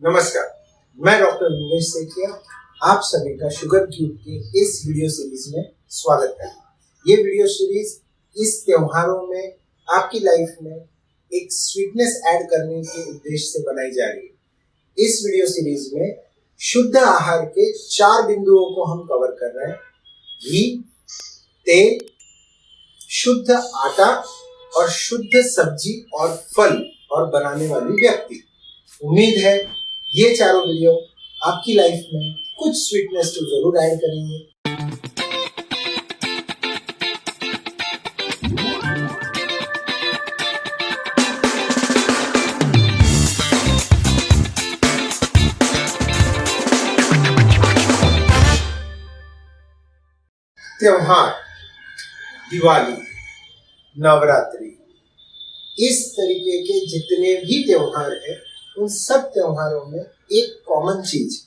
नमस्कार, मैं डॉक्टर विमलेश सेठिया आप सभी का शुगर क्यूब के इस वीडियो सीरीज में स्वागत करता हूँ। ये वीडियो सीरीज इस त्योहारों में आपकी लाइफ में एक स्वीटनेस ऐड करने के उद्देश्य से बनाई जा रही है। इस वीडियो सीरीज में शुद्ध आहार के 4 बिंदुओं को हम कवर कर रहे हैं: घी, तेल, शुद्ध आटा और शुद्ध सब्जी और फल और बनाने वाली व्यक्ति। उम्मीद है ये चारों वीडियो आपकी लाइफ में कुछ स्वीटनेस तो जरूर ऐड करेंगे। त्योहार, दिवाली, नवरात्रि, इस तरीके के जितने भी त्योहार हैं उन सब त्योहारों में एक कॉमन चीज,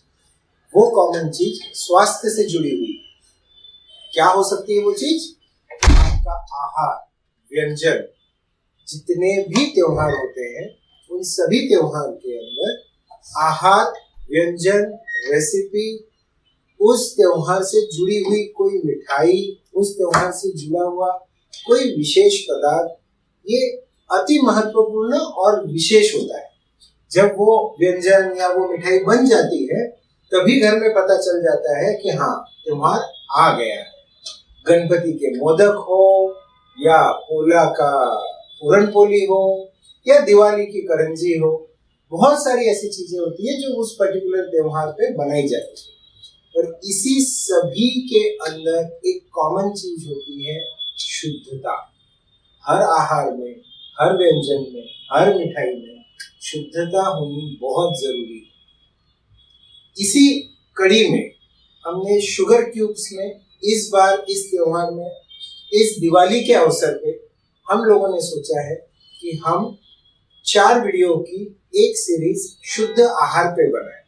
वो कॉमन चीज स्वास्थ्य से जुड़ी हुई। क्या हो सकती है वो चीज? आपका आहार, व्यंजन। जितने भी त्योहार होते हैं उन सभी त्योहार के अंदर आहार, व्यंजन, रेसिपी, उस त्योहार से जुड़ी हुई कोई मिठाई, उस त्योहार से जुड़ा हुआ कोई विशेष पदार्थ, ये अति महत्वपूर्ण और विशेष होता है। जब वो व्यंजन या वो मिठाई बन जाती है तभी घर में पता चल जाता है कि हाँ, त्योहार आ गया है। गणपति के मोदक हो या पोला का पूरनपोली हो या दिवाली की करंजी हो, बहुत सारी ऐसी चीजें होती है जो उस पर्टिकुलर त्योहार पे बनाई जाती है। और इसी सभी के अंदर एक कॉमन चीज होती है, शुद्धता। हर आहार में, हर व्यंजन में, हर मिठाई में शुद्धता होनी बहुत जरूरी है। इसी कड़ी में हमने शुगर क्यूब्स में इस बार इस त्योहार में, इस दिवाली के अवसर पे हम लोगों ने सोचा है कि हम 4 वीडियो की एक सीरीज शुद्ध आहार पे बनाएं।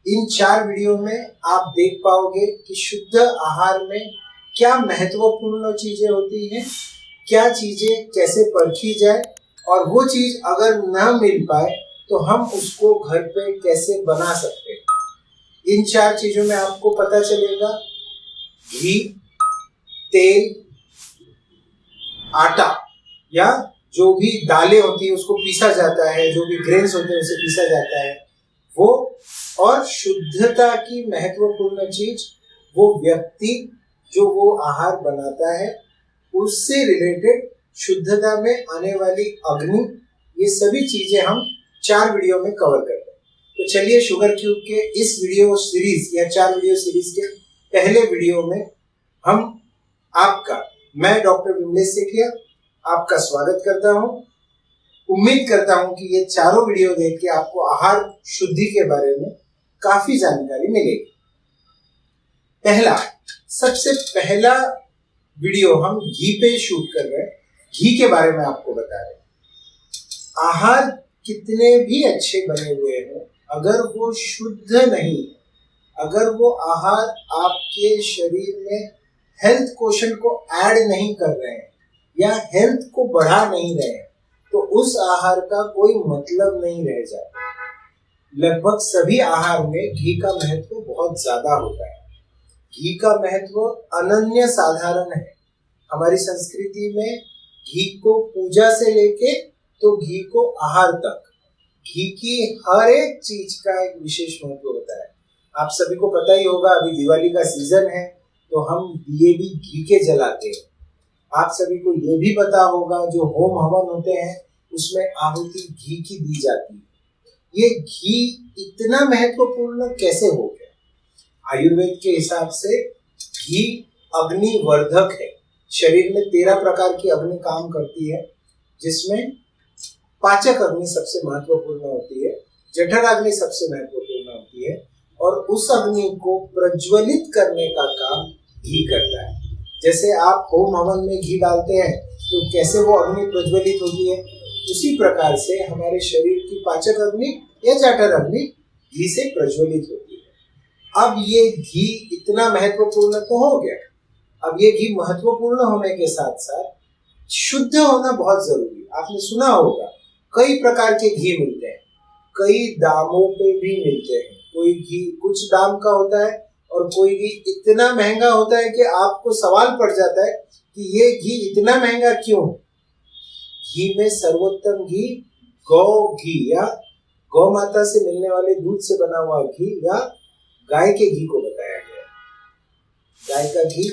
इन 4 वीडियो में आप देख पाओगे कि शुद्ध आहार में क्या महत्वपूर्ण चीजें होती हैं, क्या चीजें कैसे परखी जाए, और वो चीज अगर ना मिल पाए तो हम उसको घर पे कैसे बना सकते हैं। इन 4 चीजों में आपको पता चलेगा घी, तेल, आटा या जो भी दालें होती है उसको पीसा जाता है, जो भी ग्रेन्स होते हैं उसे पीसा जाता है वो, और शुद्धता की महत्वपूर्ण चीज वो व्यक्ति जो वो आहार बनाता है उससे रिलेटेड शुद्धता में आने वाली अग्नि, ये सभी चीजें हम 4 वीडियो में कवर करते हैं। तो चलिए शुगर क्यूब के इस वीडियो सीरीज या 4 वीडियो सीरीज के पहले वीडियो में हम मैं डॉक्टर विमलेश सेठिया आपका स्वागत करता हूं। उम्मीद करता हूं कि ये चारों वीडियो देख के आपको आहार शुद्धि के बारे में काफी जानकारी मिलेगी। सबसे पहला वीडियो हम घी पे शूट कर रहे हैं। घी के बारे में आपको बता रहे हैं। आहार कितने भी अच्छे बने हुए हैं, अगर वो शुद्ध नहीं है, अगर वो आहार आपके शरीर में हेल्थ क्वोशंट को ऐड नहीं कर रहे हैं या हेल्थ को बढ़ा नहीं रहे हैं, तो उस आहार का कोई मतलब नहीं रह जाता। लगभग सभी आहार में घी का महत्व बहुत ज्यादा होता है। घी का महत्व अनन्य साधारण है। हमारी संस्कृति में घी को पूजा से लेके तो घी को आहार तक, घी की हर एक चीज का एक विशेष महत्व होता है। आप सभी को पता ही होगा, अभी दिवाली का सीजन है तो हम दिए भी घी के जलाते हैं। आप सभी को ये भी पता होगा जो होम हवन होते हैं उसमें आहुति घी की दी जाती है। ये घी इतना महत्वपूर्ण कैसे हो गया? आयुर्वेद के हिसाब से घी अग्निवर्धक है। शरीर में 13 प्रकार की अग्नि काम करती है, जिसमें पाचक अग्नि सबसे महत्वपूर्ण होती है, जठर अग्नि सबसे महत्वपूर्ण होती है, और उस अग्नि को प्रज्वलित करने का काम घी करता है। जैसे आप होम हवन में घी डालते हैं तो कैसे वो अग्नि प्रज्वलित होती है, उसी प्रकार से हमारे शरीर की पाचक अग्नि या जठर अग्नि घी से प्रज्वलित होती है। अब ये घी इतना महत्वपूर्ण तो हो गया, अब ये घी महत्वपूर्ण होने के साथ साथ शुद्ध होना बहुत जरूरी है। आपने सुना होगा कई प्रकार के घी मिलते हैं, कई दामों पे भी मिलते हैं। कोई घी कुछ दाम का होता है और कोई घी इतना महंगा होता है कि आपको सवाल पड़ जाता है कि ये घी इतना महंगा क्यों। घी में सर्वोत्तम घी गौ घी या गौ माता से मिलने वाले दूध से बना हुआ घी या गाय के घी को बताया गया है। गाय का घी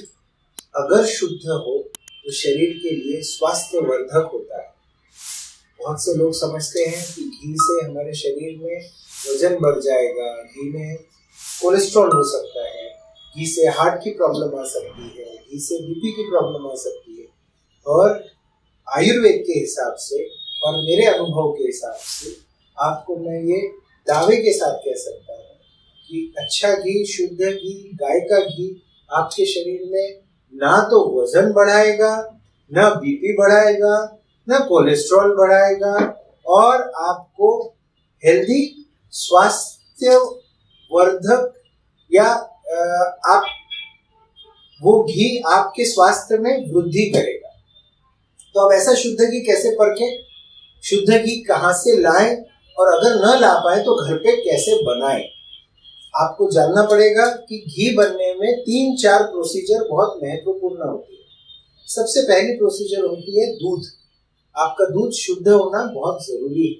अगर शुद्ध हो तो शरीर के लिए स्वास्थ्यवर्धक होता है। बहुत से लोग समझते हैं कि घी से हमारे शरीर में वजन बढ़ जाएगा, घी में कोलेस्ट्रॉल हो सकता है, घी से हार्ट की प्रॉब्लम आ सकती है, घी से बीपी की प्रॉब्लम आ सकती है। और आयुर्वेद के हिसाब से और मेरे अनुभव के हिसाब से आपको मैं ये दावे के साथ कह सकता हूँ कि अच्छा घी, शुद्ध घी, गाय का घी आपके शरीर में ना तो वजन बढ़ाएगा, ना बीपी बढ़ाएगा, ना कोलेस्ट्रॉल बढ़ाएगा और आपको हेल्दी स्वास्थ्य वर्धक या आप वो घी आपके स्वास्थ्य में वृद्धि करेगा। तो अब ऐसा शुद्ध घी कैसे परखें, शुद्ध घी कहाँ से लाएं और अगर न ला पाए तो घर पे कैसे बनाएं। आपको जानना पड़ेगा कि घी बनने में 3-4 प्रोसीजर बहुत महत्वपूर्ण होती है। सबसे पहली प्रोसीजर होती है दूध। आपका दूध शुद्ध होना बहुत जरूरी है।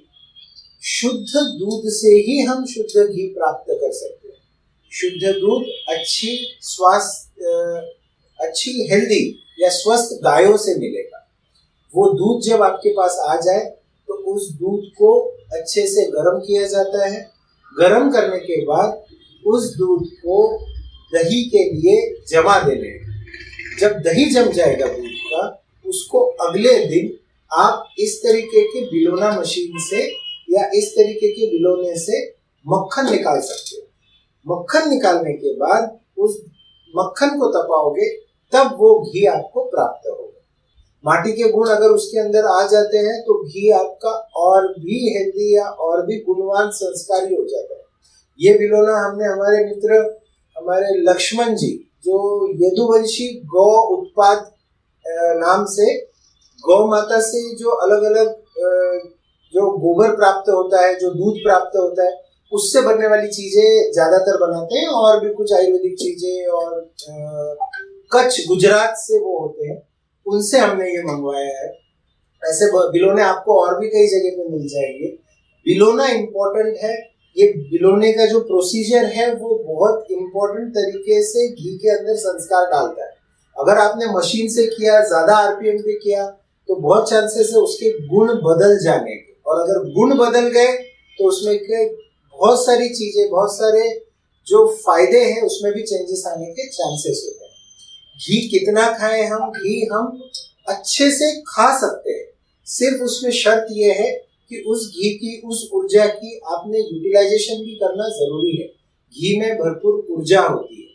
शुद्ध दूध से ही हम शुद्ध घी प्राप्त कर सकते हैं। शुद्ध दूध अच्छी हेल्दी या स्वस्थ गायों से मिलेगा। वो दूध जब आपके पास आ जाए तो उस दूध को अच्छे से गर्म किया जाता है। गर्म करने के बाद उस दूध को दही के लिए जमा देने हैं। जब दही जम जाएगा दूध का, उसको अगले दिन आप इस तरीके के बिलोना मशीन से या इस तरीके के बिलोने से मक्खन निकाल सकते हो। मक्खन निकालने के बाद उस मक्खन को तपाओगे तब वो घी आपको प्राप्त होगा। माटी के गुण अगर उसके अंदर आ जाते हैं तो घी आपका और भी हेल्दी या और भी गुणवान संस्कारी हो जाता है। ये बिलोना हमने हमारे मित्र हमारे लक्ष्मण जी जो यदुवंशी गौ उत्पाद नाम से गौ माता से जो अलग अलग जो गोबर प्राप्त होता है, जो दूध प्राप्त होता है, उससे बनने वाली चीजें ज्यादातर बनाते हैं और भी कुछ आयुर्वेदिक चीजें और कच्छ गुजरात से वो होते हैं, उनसे हमने ये मंगवाया है। ऐसे बिलोने आपको और भी कई जगह पे मिल जाएंगे। बिलोना इम्पोर्टेंट है। ये बिलोने का जो प्रोसीजर है वो बहुत इम्पोर्टेंट तरीके से घी के अंदर संस्कार डालता है। अगर आपने मशीन से किया, ज्यादा आरपीएम पे किया, तो बहुत चांसेस है उसके गुण बदल जाने के, और अगर गुण बदल गए तो उसमें के बहुत सारी चीजें, बहुत सारे जो फायदे हैं उसमें भी चेंजेस आने के चांसेस होते हैं। घी कितना खाएं हम? घी हम अच्छे से खा सकते हैं, सिर्फ उसमें शर्त यह है कि उस घी की, उस ऊर्जा की आपने यूटिलाइजेशन भी करना जरूरी है। घी में भरपूर ऊर्जा होती है।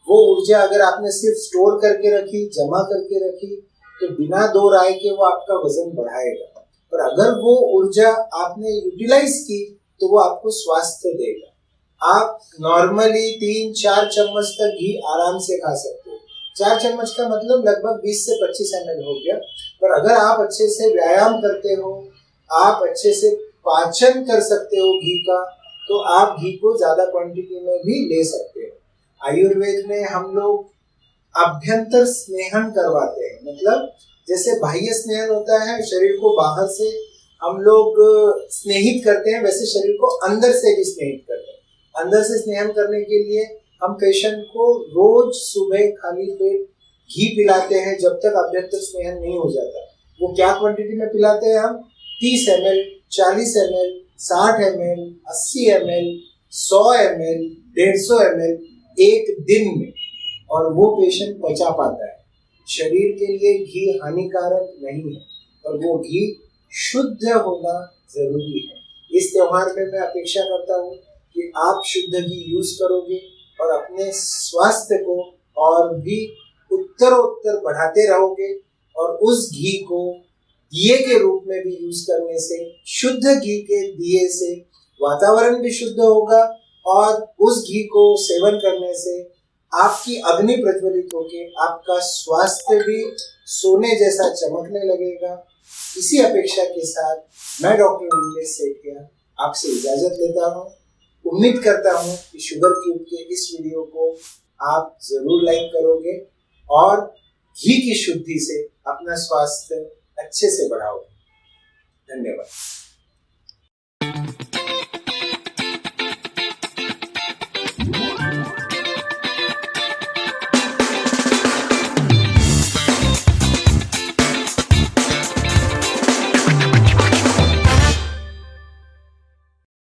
वो ऊर्जा अगर आपने सिर्फ स्टोर करके रखी, जमा करके रखी, तो बिना दो राय के वो आपका वजन बढ़ाएगा। पर अगर वो ऊर्जा आपने यूटिलाइज की तो वो आपको स्वास्थ्य देगा। आप नॉर्मली 3-4 चम्मच तक घी आराम से खा सकते हो। 4 चम्मच का मतलब लगभग 20 से 25 ml हो गया। पर अगर आप अच्छे से व्यायाम करते हो, आप अच्छे से पाचन कर सकते हो घी का, तो आप घी को ज्यादा क्वांटिटी में भी ले सकते हो। आयुर्वेद में हम लोग अभ्यंतर स्नेहन करवाते हैं, मतलब जैसे बाह्य स्नेहन होता है, शरीर को बाहर से हम लोग स्नेहित करते हैं, वैसे शरीर को अंदर से भी स्नेहित करते हैं। अंदर से स्नेहन करने के लिए हम पेशेंट को रोज सुबह खाली पेट घी पिलाते हैं जब तक अभ्यंतर स्नेहन नहीं हो जाता। वो क्या क्वांटिटी में पिलाते हैं हम? 30 ml, 40 ml, 60 ml, 80 ml, 100 ml, 150 ml एक दिन में, और वो पेशेंट पचा पाता है। शरीर के लिए घी हानिकारक नहीं है, पर वो घी शुद्ध होना जरूरी है। इस त्योहार में मैं अपेक्षा करता हूँ कि आप शुद्ध घी यूज करोगे और अपने स्वास्थ्य को और भी उत्तरोत्तर बढ़ाते रहोगे, और उस घी को दिए के रूप में भी यूज करने से, शुद्ध घी के दिए से वातावरण भी शुद्ध होगा, और उस घी को सेवन करने से आपकी अग्नि प्रज्वलित होके आपका स्वास्थ्य भी सोने जैसा चमकने लगेगा। इसी अपेक्षा के साथ मैं डॉक्टर विमलेश सेठिया आपसे इजाजत लेता हूँ। उम्मीद करता हूँ कि शुगर क्यूब के इस वीडियो को आप जरूर लाइक करोगे और घी की शुद्धि से अपना स्वास्थ्य अच्छे से बढ़ाओगे। धन्यवाद।